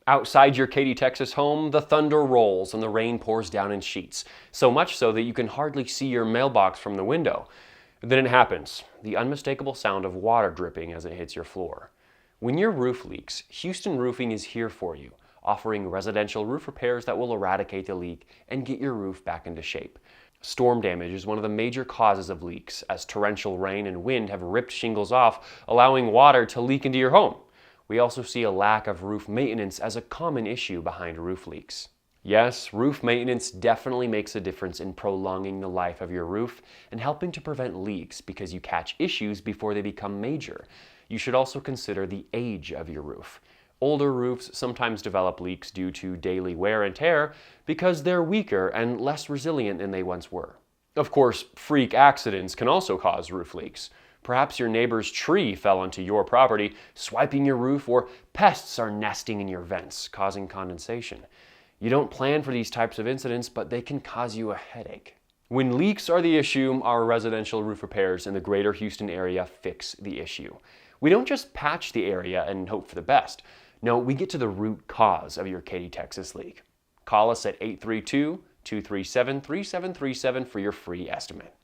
Outside your Katy, Texas home, the thunder rolls and the rain pours down in sheets, so much so that you can hardly see your mailbox from the window. Then it happens, the unmistakable sound of water dripping as it hits your floor. When your roof leaks, Houston Roofing is here for you, offering residential roof repairs that will eradicate the leak and get your roof back into shape. Storm damage is one of the major causes of leaks, as torrential rain and wind have ripped shingles off, allowing water to leak into your home. We also see a lack of roof maintenance as a common issue behind roof leaks. Yes, roof maintenance definitely makes a difference in prolonging the life of your roof and helping to prevent leaks because you catch issues before they become major. You should also consider the age of your roof. Older roofs sometimes develop leaks due to daily wear and tear because they're weaker and less resilient than they once were. Of course, freak accidents can also cause roof leaks. Perhaps your neighbor's tree fell onto your property, swiping your roof, or pests are nesting in your vents, causing condensation. You don't plan for these types of incidents, but they can cause you a headache. When leaks are the issue, our residential roof repairs in the greater Houston area fix the issue. We don't just patch the area and hope for the best. No, we get to the root cause of your Katy, Texas leak. Call us at 832-237-3737 for your free estimate.